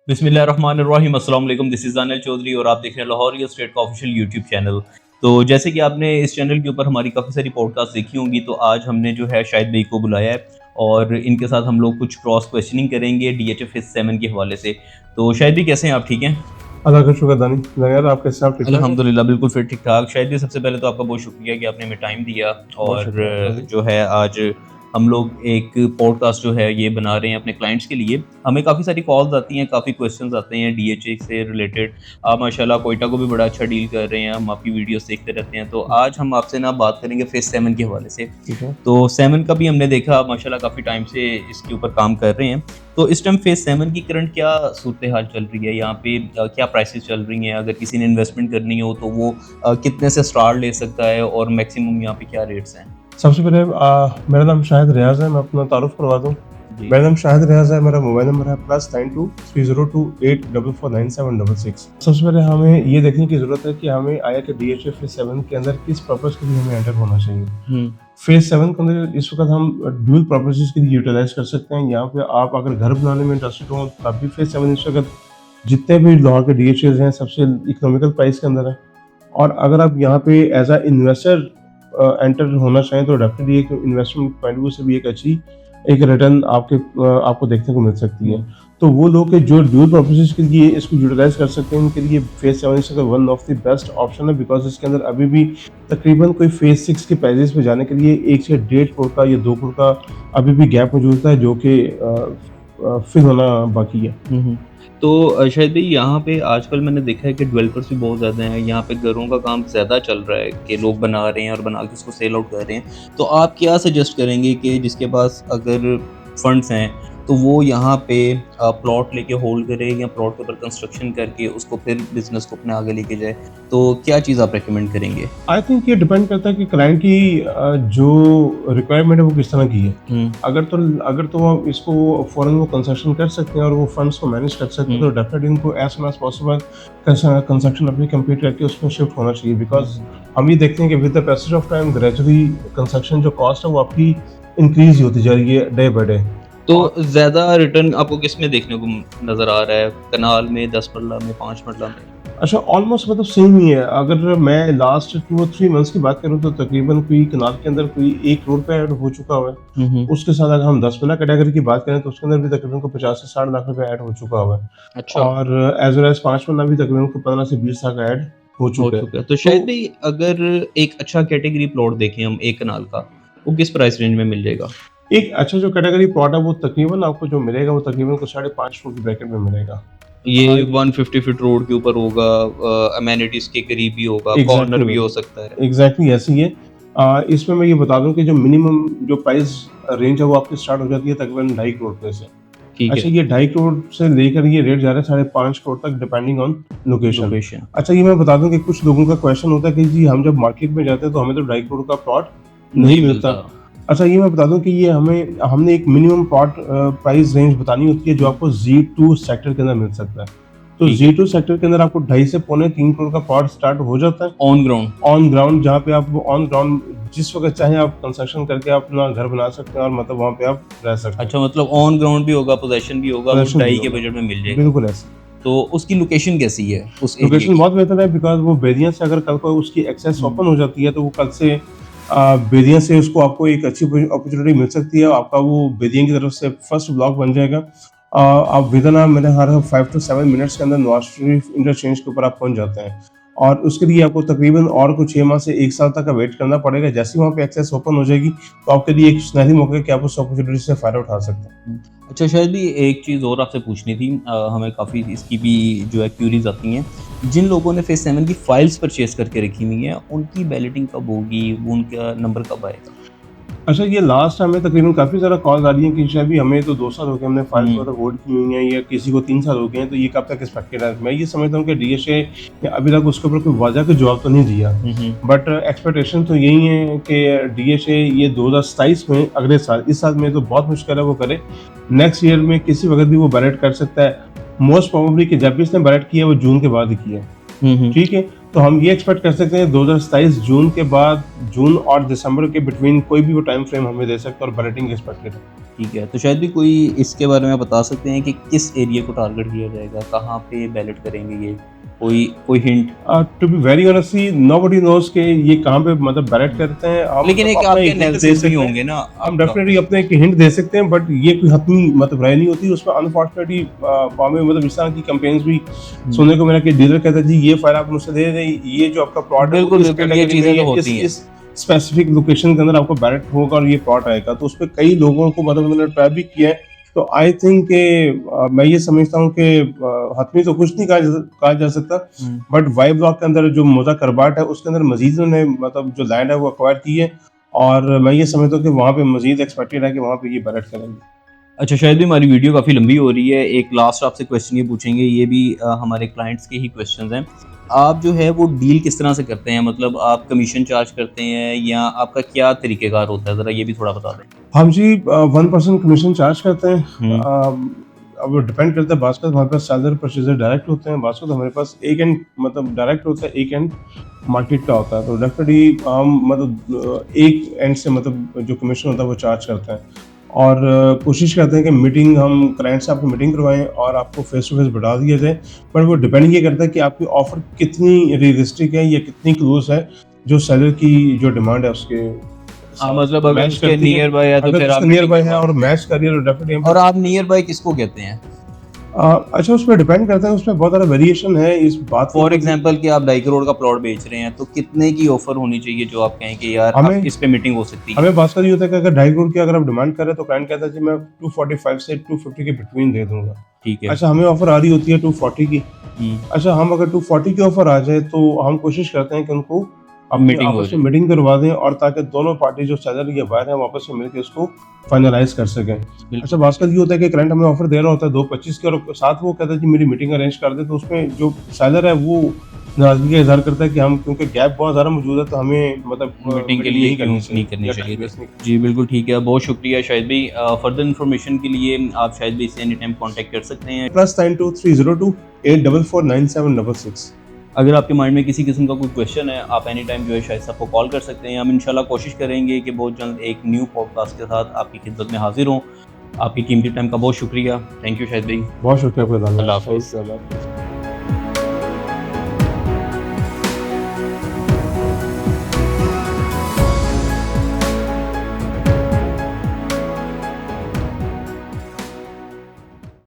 बिस्मिल्लाहिर्रहमानिर्रहीम अस्सलाम वालेकुम। दिस इज़ अनिल चौधरी और आप देख रहे हैं लाहौर रियल एस्टेट का ऑफिशियल यूट्यूब चैनल। तो जैसे कि आपने इस चैनल के ऊपर हमारी काफ़ी सारी पॉडकास्ट देखी होंगी, तो आज हमने जो है शाहिद भाई को बुलाया है और इनके साथ हम लोग कुछ क्रॉस क्वेश्चनिंग करेंगे डीएचएफ फेज़ 7 के हवाले से। तो शाहिद भाई कैसे हैं आप, ठीक हैं? अल्लाह का शुक्र दानी यार, आप कैसे? आप ठीक ठाक हैं? अल्हम्दुलिल्लाह बिल्कुल फिर ठीक-ठाक। शाहिद भाई सबसे पहले तो आपका बहुत शुक्रिया कि आपने हमें टाइम दिया बहुत और शुक्रिया आपका भी। जो है आज हम लोग एक पॉडकास्ट जो है ये बना रहे हैं अपने क्लाइंट्स के लिए। हमें काफ़ी सारी कॉल्स आती हैं, काफ़ी क्वेश्चंस आते हैं डीएचए से रिलेटेड। आप माशाल्लाह कोयटा को भी बड़ा अच्छा डील कर रहे हैं, हम आपकी वीडियोस देखते रहते हैं। तो आज हम आपसे ना बात करेंगे फेज़ 7 के हवाले से। ठीक है। तो 7 का भी हमने देखा, आप माशाल्लाह काफ़ी टाइम से इसके ऊपर काम कर रहे हैं। तो इस टाइम फेज़ 7 की करंट क्या सूरत-ए-हाल चल रही है? यहाँ पे क्या प्राइसेज़ चल रही हैं? अगर किसी ने इन्वेस्टमेंट करनी हो तो वो कितने से स्टार्ट ले सकता है और मैक्सिमम यहाँ पे क्या रेट्स हैं? सबसे पहले मेरा नाम शाहिद रियाज़ है। मैं अपना तारुफ करवा दूँ। जी। मेरा नाम शाहिद रियाज़ है। मेरा मोबाइल नंबर है +923028449766। सबसे पहले हमें ये देखने की ज़रूरत है कि हमें आया कि डीएचए फेज़ 7 के अंदर किस पर्पज़ के लिए हमें एंटर होना चाहिए। हुँ। फेज़ 7 के अंदर इस वक़्त हम ड्यूल पर्पसेज़ के लिए यूटिलाइज़ कर सकते हैं। यहाँ पे आप अगर घर बनाने में इंटरेस्टेड हो तब भी फेज़ 7 इस वक़्त जितने भी लाहौर के डीएचएज़ हैं सबसे इकोनॉमिकल प्राइस के अंदर है। और अगर आप यहाँ पे एज़ अ इन्वेस्टर एंटर होना चाहें तो डेफिनेटली एक इन्वेस्टमेंट पॉइंट ऑफ व्यू से भी एक अच्छी एक रिटर्न आपको देखने को मिल सकती है। तो वो लोग के जो ड्यूल पर्पसेस के लिए इसको यूटिलाइज़ कर सकते हैं, उनके लिए phase 7 is one of the best option है, बिकॉज़ इसके अंदर अभी भी तकरीबन कोई फेज़ 6 के प्राइसेज़ पे जाने के लिए 1 से डेढ़ करोड़ का या 2 करोड़ का अभी भी गैप मौजूद है, जो कि फिल होना बाकी है। हुँ, हुँ। तो शायद भाई यहाँ पे आजकल मैंने देखा है कि डेवलपर्स भी बहुत ज़्यादा हैं, यहाँ पे घरों का काम ज़्यादा चल रहा है कि लोग बना रहे हैं और बना के उसको सेल आउट कर रहे हैं। तो आप क्या सजेस्ट करेंगे कि जिसके पास अगर फंड्स हैं, तो वो यहाँ पे प्लॉट लेके होल्ड करे या प्लॉट के ऊपर कंस्ट्रक्शन करके उसको फिर बिज़नेस को अपने आगे लेके जाए? तो क्या चीज़ आप रिकमेंड करेंगे? आई थिंक ये डिपेंड करता है कि क्लाइंट की जो रिक्वायरमेंट है वो किस तरह की है। हुँ, अगर तो आप इसको फ़ौरन वो कंस्ट्रक्शन कर सकते हैं और वो फंड्स को मैनेज कर सकते हैं, हुँ, तो डेफिनेटली इनको as soon as possible construction अपनी कंप्लीट करके उसमें शिफ्ट होना चाहिए, बिकॉज़ हुँ। हम ये देखते हैं कि with the passage of time gradually construction जो कॉस्ट है वो आपकी इंक्रीज़ होती जा रही है डे बाय डे। तो और ज़्यादा रिटर्न आपको किसमें देखने को नज़र आ रहा है? कनाल में, 10 मरला में, 5 मरला में? अच्छा, ऑलमोस्ट मतलब सेम ही है। अगर मैं लास्ट 2 और 3 मंथ्स की बात करूँ तो तकरीबन कोई कनाल के अंदर कोई 1 करोड़ पे ऐड हो चुका हुआ है। हुँ, हुँ। उसके साथ अगर हम 10 मरला कैटेगरी की बात करें तो उसके अंदर भी तकरीबन को 50 से 60 लाख रुपए ऐड हो चुका हुआ है। अच्छा, और एज़ वेल एज़ 5 मरला भी तकरीबन को 15 से 20 लाख ऐड हो हो चुका है। चुका है। तो तो शायद भाई अगर एक अच्छा कैटेगरी प्लॉट देखें हम 1 कनाल का, वो किस प्राइस रेंज में मिल जाएगा? एक अच्छा जो कैटेगरी प्लॉट है वो तकरीबन आपको जो मिलेगा वो तकरीबन को 5.5 करोड़ की ब्रैकेट में मिलेगा। ये 150 फीट रोड के ऊपर होगा, अमेनिटीज़ के करीब भी होगा, एग्ज़ैक्टली कॉर्नर भी वही, हो सकता है। एग्ज़ैक्टली ऐसे ही है। इसमें मैं ये बता दूँ कि जो मिनिमम जो प्राइस रेंज है वो आपकी स्टार्ट हो जाती है तकरीबन 2.5 करोड़ से। ठीक अच्छा, है, ये 2.5 करोड़ से लेकर ये रेट जा रहा है 5.5 करोड़ तक, डिपेंडिंग ऑन लोकेशन। लोकेशन। अच्छा, ये मैं बता दूं कि कुछ लोगों का क्वेश्चन होता है कि जी हम जब मार्केट में जाते हैं तो हमें तो 2.5 करोड़ का प्लॉट नहीं नहीं मिलता। मिलता। अच्छा, ये मैं बता दूं कि ये हमने एक मिनिमम प्लॉट प्राइस रेंज बतानी होती है जो आपको Z2 सेक्टर के अंदर मिल सकता है। तो ठीक है, Z2 सेक्टर के अंदर आपको 2.5 से पौने 3 करोड़ का प्लॉट स्टार्ट हो जाता है ऑन ग्राउंड। ऑन ग्राउंड, जहाँ पे आप ऑन ग्राउंड जिस वक्त चाहें आप कंस्ट्रक्शन करके आप अपना घर बना सकते हैं और मतलब वहाँ पे आप रह सकते हैं। अच्छा मतलब ऑन ग्राउंड भी होगा, पोज़ेशन भी होगा, वो प्रदर्शन भी 2.5 के होगा, बजट में मिल जाएगा। बिल्कुल ऐसे। तो उसकी लोकेशन कैसी है उस एरिया लोकेशन की? बहुत बेहतर है, बिकॉज़ वो बेरिया से अगर कल को उसकी एक्सेस हुँ, ओपन हो जाती है तो वो कल से बेरिया से उसको आपको एक अच्छी अपॉर्चुनिटी मिल सकती है। आपका वो बेरिया की तरफ से फर्स्ट ब्लॉक बन जाएगा। आप विदिन मेरे ख्याल 5 टू 7 मिनट्स के अंदर नवाज शरीफ इंटरचेंज के ऊपर आप पहुँच जाते हैं। और उसके लिए आपको तकरीबन और कुछ 6 माह से 1 साल तक का वेट करना पड़ेगा। जैसे ही वहाँ पे एक्सेस ओपन हो जाएगी तो आपके लिए एक सुनहरी मौका है कि आप उस अपॉर्चुनिटी से फ़ायदा उठा सकते हैं। हुँ। अच्छा शायद भी एक चीज़ और आपसे पूछनी थी, हमें काफ़ी इसकी भी जो है क्यूरीज़ आती हैं। जिन लोगों ने फेज़ 7 की फाइल्स परचेज़ करके रखी हुई हैं, उनकी बैलेटिंग कब होगी? वो उनका नंबर कब आएगा? अच्छा, ये लास्ट हमें तकरीबन काफ़ी ज़्यादा कॉल्स आ रही हैं कि शायद भी हमें तो 2 साल हो गए, हमने फाइल्स हुँ, वगैरह होल्ड की हुई हैं, या किसी को 3 साल हो गए हैं, तो ये कब तक एक्सपेक्टेड है? मैं ये समझता हूँ कि डीएसए ने अभी तक उसके ऊपर कोई वाज़ह का जवाब तो नहीं दिया। हुँ, हुँ। बट एक्सपेक्टेशन तो यही है कि डीएसए ये 2027 में, अगले साल, इस साल में तो बहुत मुश्किल है वो करे। नेक्स्ट ईयर में किसी वक़्त भी वो बैलेट कर सकता है। मोस्ट प्रोबेबली कि जब भी इसने बैलेट किया है वो जून के बाद ही किया है। हुँ, हुँ। ठीक है? तो हम ये एक्सपेक्ट कर सकते हैं 2027 जून के बाद, जून और दिसंबर के बिटवीन कोई भी वो टाइम फ्रेम हमें दे सकता है और बैलेटिंग एक्सपेक्टेड है। ठीक है, तो शायद भी कोई इसके बारे में बता सकते हैं कि किस एरिया को टारगेट किया जाएगा? कहाँ पे बैलेट करेंगे ये? कोई कोई hint? To be very honestly nobody knows कि ये कहाँ पे मतलब बैलेट करते हैं। हम लेकिन एक अपना आपके एक hint दे एनालिसिस भी सकते हैं। होंगे ना हम आपका? डेफिनेटली अपने एक हिंट दे सकते हैं, बट ये कोई हतमी मतलब राय नहीं होती उसमें। अनफॉर्चुनेटली हमें मतलब इस तरह की कैंपेन्स भी हुँ। सुनने को मिला कि डीलर कहता है जी ये फाइल आप मुझसे दे दें, ये जो आपका प्लॉट है वो बिल्कुल, इस बिल्कुल, ये कैटेगरी में चीज़ें तो है, होती हैं। इस स्पेसिफिक लोकेशन के अंदर आपको बैलेट होगा और ये प्लॉट आएगा। तो उसपे कई लोगों को मतलब उन्होंने ट्राई भी किया है। तो आई थिंक कि मैं ये समझता हूँ कि हतमी तो कुछ नहीं कहा जा सकता, हुँ। बट वाई ब्लॉक के अंदर जो मोजा करबाट है उसके अंदर मजीद उन्होंने मतलब जो लैंड है वो अक्वायर की है, और मैं ये समझता हूँ कि वहाँ पे मजीद एक्सपेक्टेड है कि वहाँ पे ये बैलेट करेंगे। अच्छा, शायद भी हमारी वीडियो काफ़ी लंबी हो रही है। एक लास्ट आपसे क्वेश्चन ये पूछेंगे, ये भी हमारे क्लाइंट्स के ही क्वेश्चन्स हैं। आप जो है वो डील किस तरह से करते हैं? मतलब आप कमीशन चार्ज करते हैं या आपका क्या तरीक़ेकार होता है? ज़रा ये भी थोड़ा बता दें। हम जी 1% कमीशन चार्ज करते हैं। हुँ। अब वो डिपेंड करता है, बाज़ हमारे पास सेलर परचेज़र डायरेक्ट होते हैं, बाज़ हमारे पास एक एंड मतलब डायरेक्ट होता है, एक एंड मार्केट का होता है। तो डेफिनेटली हम मतलब एक एंड से मतलब जो कमीशन होता है वो चार्ज करते हैं, और कोशिश करते हैं कि मीटिंग हम क्लाइंट से आपकी मीटिंग करवाएं और आपको फेस टू फेस बढ़ा दिया जाए। पर वो डिपेंड ये करता है कि आपकी ऑफर कितनी रियलिस्टिक है या कितनी क्लोज है जो सेलर की जो डिमांड है उसके हाँ, साथ मतलब अगर मैच उसके करती है। नियर बाय है तो अगर फिर आप उसके नियर मीटिंग बाय है करवा और देते हैं। मैच कर रही है तो डेफिनेटली हम और आप नियर बाय किसको कहते हैं? अच्छा, उस पे डिपेंड करता है, उसमें बहुत सारा वेरिएशन है इस बात के फॉर ऊपर कि एग्ज़ाम्पल कि आप 2.5 करोड़ का प्लॉट बेच रहे हैं, तो कितने की ऑफ़र होनी चाहिए जो आप कहें कि यार अब हमें इस पे मीटिंग हो सकती है? हमें बात का ये होता है कि अगर 2.5 करोड़ की अगर आप डिमांड कर रहे हैं तो क्लाइंट कहता है जी मैं 245 से 250 के बिटवीन दे दूंगा। ठीक है। अच्छा, हमें ऑफर आ रही होती है 240 की। हुँ। अच्छा, हम अगर 240 की ऑफर आ जाए तो हम कोशिश करते हैं कि उनको अपनी मीटिंग हो आपस में जाए। मीटिंग करवा दें, और ताकि दोनों पार्टी जो सेलर या बायर हैं वो आपस में मिलकर इसको फाइनलाइज कर सकें। अच्छा, बिल्कुल। बात का ये होता है कि क्लाइंट हमें ऑफर दे रहा होता है 225 की, और साथ वो कहता है जी मेरी मीटिंग अरेंज कर दे, तो उसमें जो सेलर है वो नाराजगी का इजहार करता है कि हम क्योंकि गैप बहुत ज़्यादा मौजूद है तो हमें मतलब मीटिंग के मीटिंग लिए नहीं क्यों करनी नहीं चाहिए करनी या चाहिए टाइम थी? वेस्ट नहीं। जी, बिल्कुल ठीक है। बहुत शुक्रिया शाहिद भाई। फर्दर इन्फॉर्मेशन के लिए आप शाहिद भाई से एनी टाइम कॉन्टैक्ट कर सकते हैं। +92 302 844 9766। अगर आपके माइंड में किसी किस्म का कोई क्वेश्चन है, आप एनी टाइम जो है शाहिद साहब को कॉल कर सकते हैं। हम इंशाल्लाह कोशिश करेंगे कि बहुत जल्द एक न्यू पॉडकास्ट के साथ आपकी खिदमत में हाज़िर हों। आपकी कीमती टाइम का बहुत शुक्रिया। थैंक यू शाहिद भाई। बहुत शुक्रिया आपका। अल्लाह धन्यवाद। हाफ़िज़। Thank you.